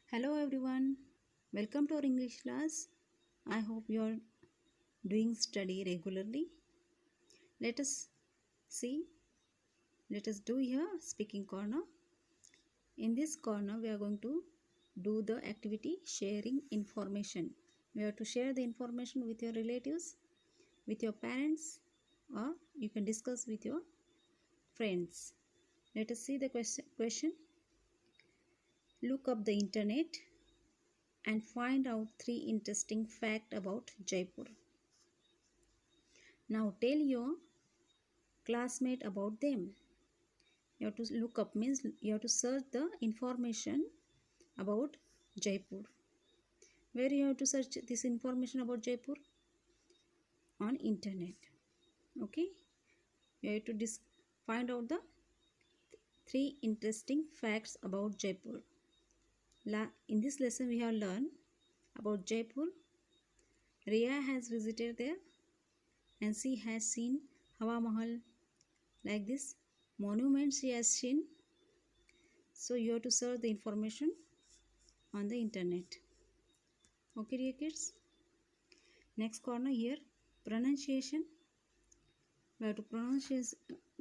Hello everyone, welcome to our English class. I hope you are doing study regularly. Let us see, let us do here speaking corner. In this corner, we are going to do the activity sharing information. You have to share the information with your relatives, with your parents, or you can discuss with your friends. Let us see the question. Look up the internet and find out 3 interesting facts about Jaipur. Now tell your classmate about them. You have to look up means you have to search the information about Jaipur. Where you have to search this information about Jaipur? On internet. Okay. You have to find out the 3 interesting facts about Jaipur. In this lesson we have learned about Jaipur. Riya has visited there and she has seen Hawa Mahal, like this monument she has seen. So you have to search the information on the internet. Okay dear kids. Next corner here, pronunciation. We have to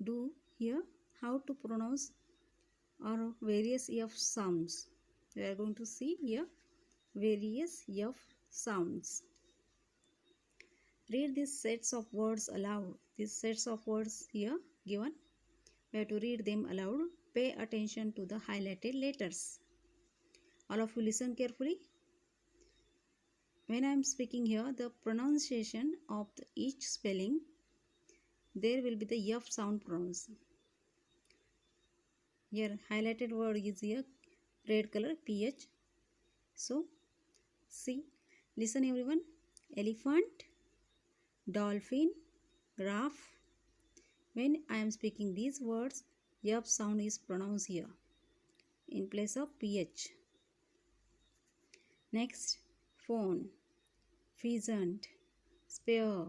do here how to pronounce or various F sounds. We are going to see here various F sounds. Read these sets of words aloud. These sets of words here given. We have to read them aloud. Pay attention to the highlighted letters. All of you listen carefully. When I am speaking here, the pronunciation of each spelling, there will be the F sound pronounced. Here highlighted word is here red color PH. So see, listen everyone. Elephant, dolphin, giraffe. When I am speaking these words, F sound is pronounced here in place of PH. Next, phone, pheasant, spare.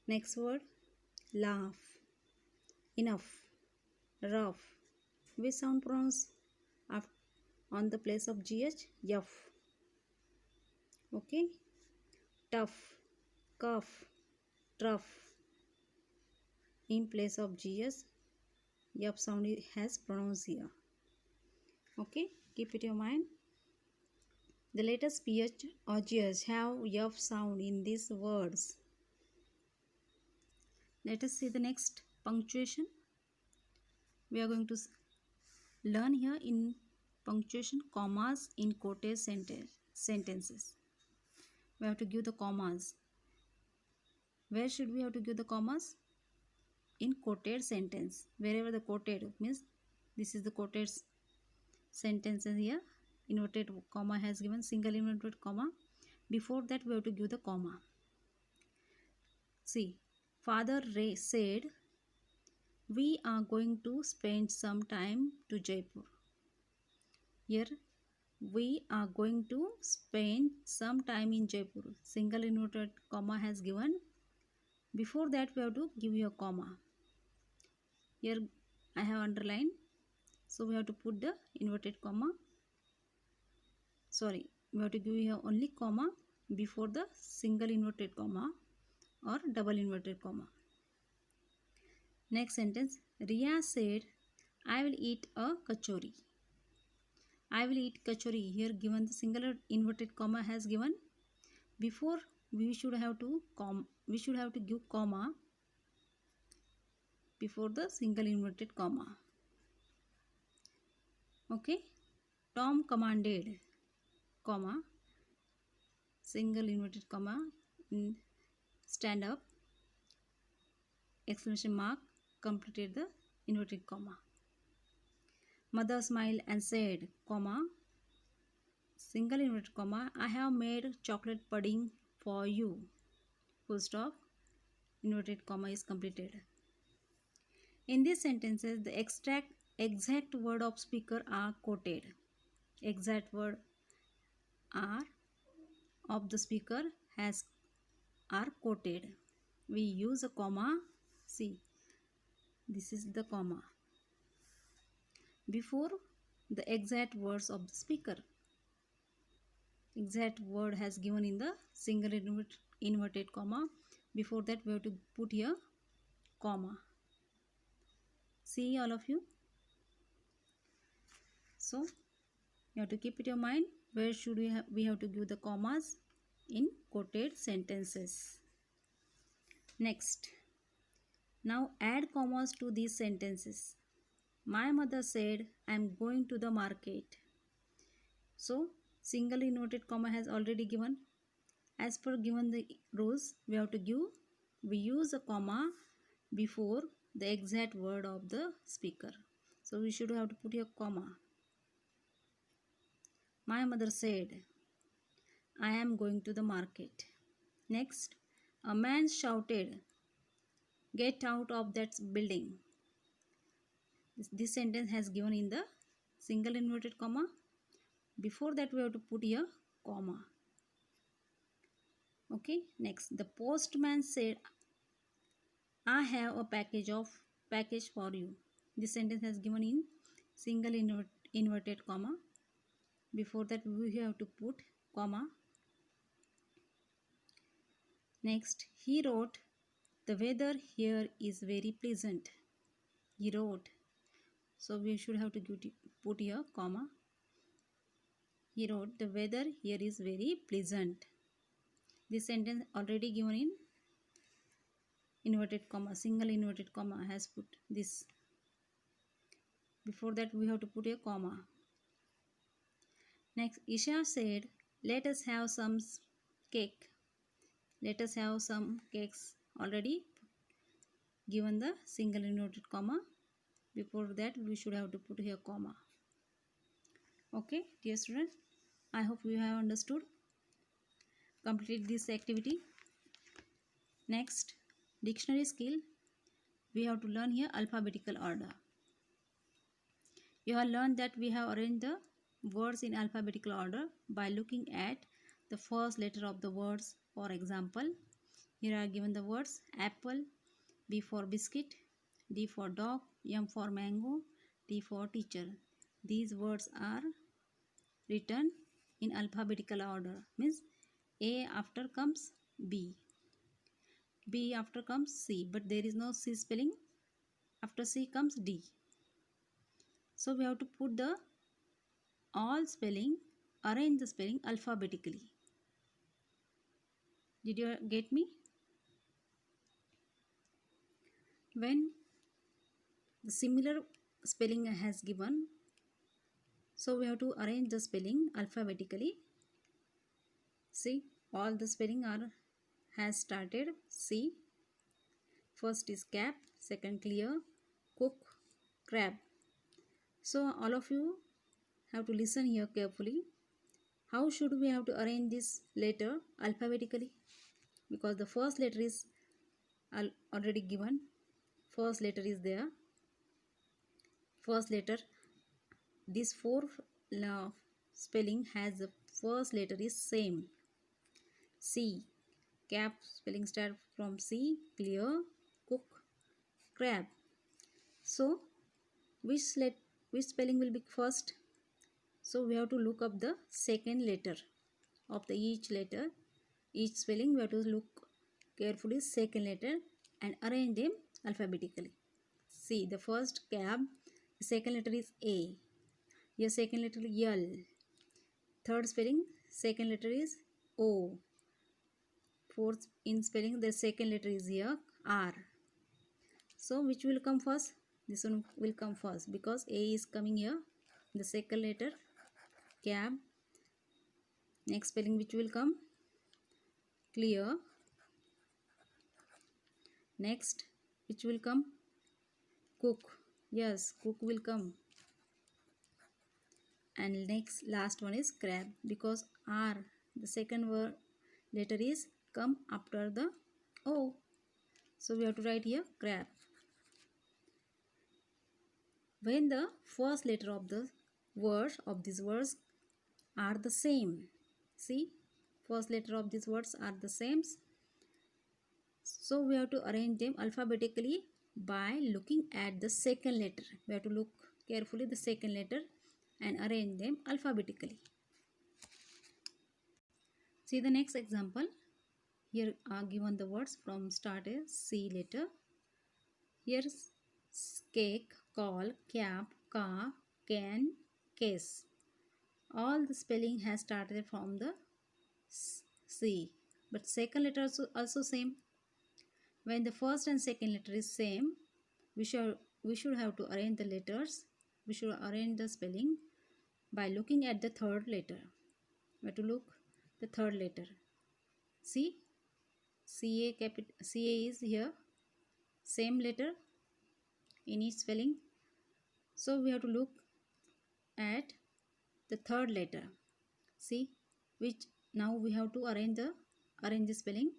Next word, laugh, enough, rough. Which sound pronounced on the place of GH? F. Okay. Tough, cuff, truff. In place of GS, F sound has pronounced here. Okay. Keep it in your mind. The letters PH or GH have F sound in these words. Let us see the next punctuation. We are going to learn here in punctuation commas in quoted sentences. We have to give the commas. Where should we have to give the commas? In quoted sentence. Wherever the quoted means this is the quoted sentences here. Inverted comma has given single inverted comma. Before that we have to give the comma. See, Father Ray said, we are going to spend some time to Jaipur. Here, we are going to spend some time in Jaipur. Single inverted comma has given. Before that, we have to give you a comma. Here, I have underlined. So, we have to put the inverted comma. Sorry, we have to give here only comma before the single inverted comma or double inverted comma. Next sentence, Riya said, I will eat a kachori. I will eat kachori. Here given the single inverted comma has given. Before we should have to give comma before the single inverted comma. Okay. Tom commanded, comma, single inverted comma, stand up, exclamation mark, completed the inverted comma. Mother smiled and said, comma, single inverted comma, I have made chocolate pudding for you. Full stop, inverted comma is completed. In these sentences, the exact word of speaker are quoted. Exact word are of the speaker are quoted. We use a comma. See, this is the comma before the exact words of the speaker. exact word has given in the single inverted comma. Before that we have to put here comma. See all of you. So you have to keep it in your mind where should we have to give the commas in quoted sentences. Next, now add commas to these sentences. My mother said I am going to the market. So single inverted comma has already given. As per given the rules, we use a comma before the exact word of the speaker. So we should have to put here comma. My mother said I am going to the market. Next, a man shouted, get out of that building. This sentence has given in the single inverted comma. Before that we have to put here comma. Okay, next, the postman said I have a package for you. This sentence has given in single inverted comma. Before that we have to put comma. Next, he wrote, the weather here is very pleasant. He wrote. So we should have to put here comma. He wrote, the weather here is very pleasant. This sentence already given in inverted comma, single inverted comma has put this. Before that we have to put a comma. Next, Isha said, let us have some cake. Let us have some cakes. Already given the single inverted comma. Before that we should have to put here comma. Okay, dear student, I hope you have understood. Complete this activity. Next, dictionary skill. We have to learn here alphabetical order. You have learned that we have arranged the words in alphabetical order by looking at the first letter of the words. For example, here are given the words apple, B for biscuit, D for dog, M for mango, T for teacher. These words are written in alphabetical order, means A after comes B, B after comes C, but there is no C spelling. After C comes D. So we have to put the all spelling, arrange the spelling alphabetically. Did you get me? When the similar spelling has given, so we have to arrange the spelling alphabetically. See, all the spelling has started. See, first is cap, second clear, cook, crab. So all of you have to listen here carefully. How should we have to arrange this letter alphabetically? Because the first letter is already given. First letter is there. First letter. This four spelling has the first letter is same. C. Cap spelling start from C. Clear, cook, crab. So which spelling will be first? So we have to look up the second letter of the each letter. Each spelling we have to look carefully second letter and arrange them alphabetically. See, the first cab, the second letter is A. Your second letter is L. Third spelling, second letter is O. Fourth in spelling, the second letter is here R. So which will come first? This one will come first because A is coming here. The second letter, cab. Next spelling which will come? Clear. Next which will come? Cook. Yes, cook will come. And next last one is crab because R, the second word letter is come after the O. So we have to write here crab. When the first letter of the word of these words are the same. See, first letter of these words are the same. So we have to arrange them alphabetically by looking at the second letter. We have to look carefully the second letter and arrange them alphabetically. See the next example. Here are given the words from start a C letter. Here's cake, call, cap, car, can, case. All the spelling has started from the C, but second letter also same. When the first and second letter is same, we should have to arrange the letters. We should arrange the spelling by looking at the third letter. We have to look the third letter. See, CA is here, same letter in each spelling. So we have to look at the third letter. See, which now we have to arrange the spelling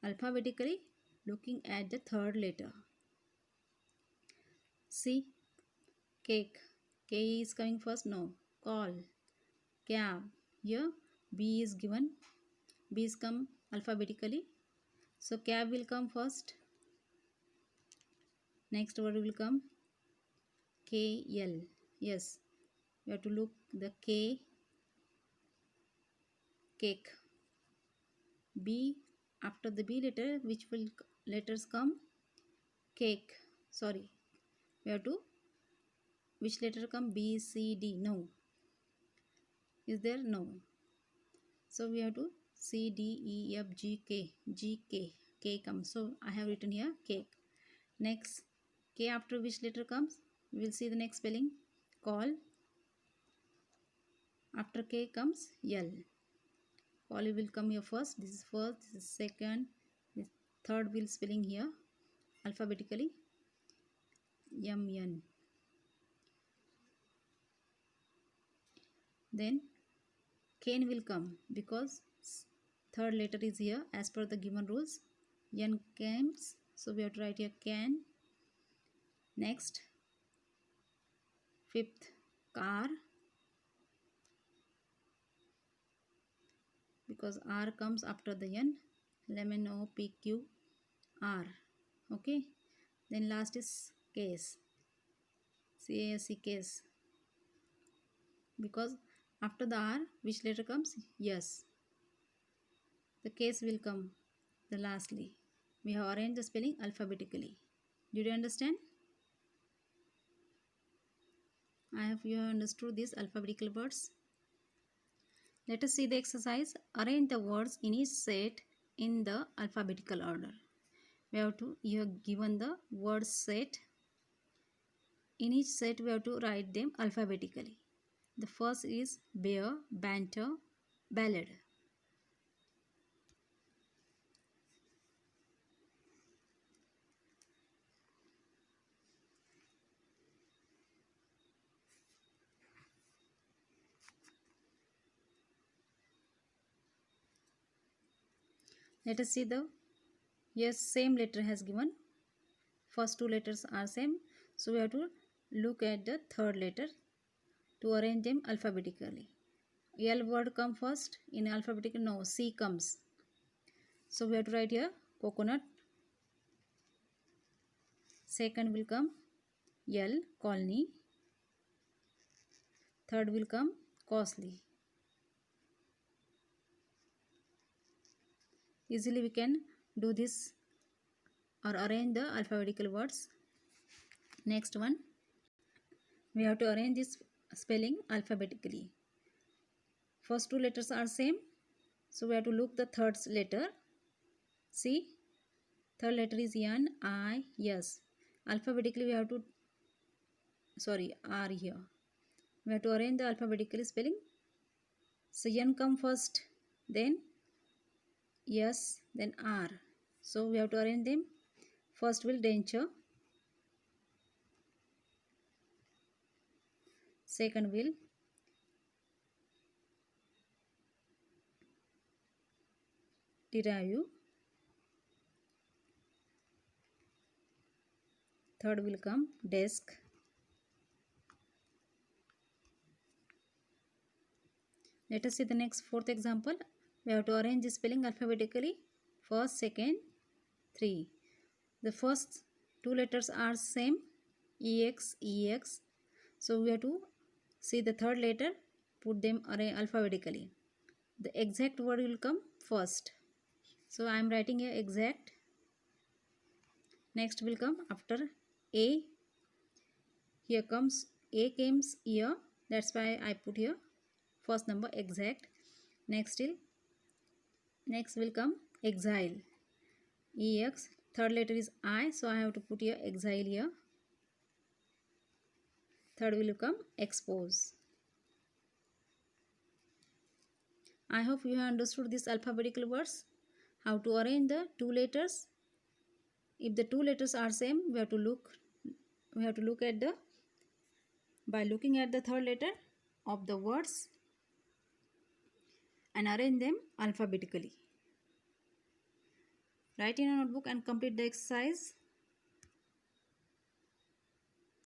alphabetically, looking at the third letter. See, cake, K is coming first, no. Call, cab, here B is given, B is come alphabetically, so cab will come first. Next word will come KL. Yes, we have to look the K, cake. B, after the B letter, which will letters come? Cake. Sorry, we have to, which letter come? B, C, D. No. Is there? No. So we have to C, D, E, F, G, K. G, K. K comes. So I have written here cake. Next, K after which letter comes? We will see the next spelling. Call. After K comes L. Call will come here first. This is first. This is second. This third will spelling here alphabetically. MN. Then Cane will come because third letter is here as per the given rules. N comes. So we have to write here can. Next, fifth, car, because R comes after the N. Lemon, O, P, Q, R. Okay. Then last is case. C-A-S-E, case. Because after the R, which letter comes? Yes. The case will come the lastly. We have arranged the spelling alphabetically. Did you understand? I hope you have understood these alphabetical words. Let us see the exercise. Arrange the words in each set in the alphabetical order. We have to, you have given the word set. In each set we have to write them alphabetically. The first is bear, banter, ballad. Let us see the, yes, same letter has given. First two letters are same. So we have to look at the third letter to arrange them alphabetically. L word come first in alphabetical, no, C comes. So we have to write here coconut. Second will come L, colony. Third will come costly. Easily we can do this or arrange the alphabetical words. Next one, we have to arrange this spelling alphabetically. First two letters are same, so we have to look the third letter. See, third letter is N, I, S. Alphabetically we have to, sorry, R here. We have to arrange the alphabetical spelling. So N come first, then S, then R. So we have to arrange them. First will denture. Second will derive. Third will come desk. Let us see the next fourth example. We have to arrange the spelling alphabetically. First, second, three. The first two letters are same. EX, EX. So we have to see the third letter, put them alphabetically. the exact word will come first. So I am writing here exact. Next will come after A. Here comes A comes here. That's why I put here first number exact. Next will come exile. EX. Third letter is I. So I have to put here exile here. Third will come expose. I hope you have understood these alphabetical words. How to arrange the two letters. If the two letters are same, we have to look at by looking at the third letter of the words and arrange them alphabetically. Write in a notebook and complete the exercise.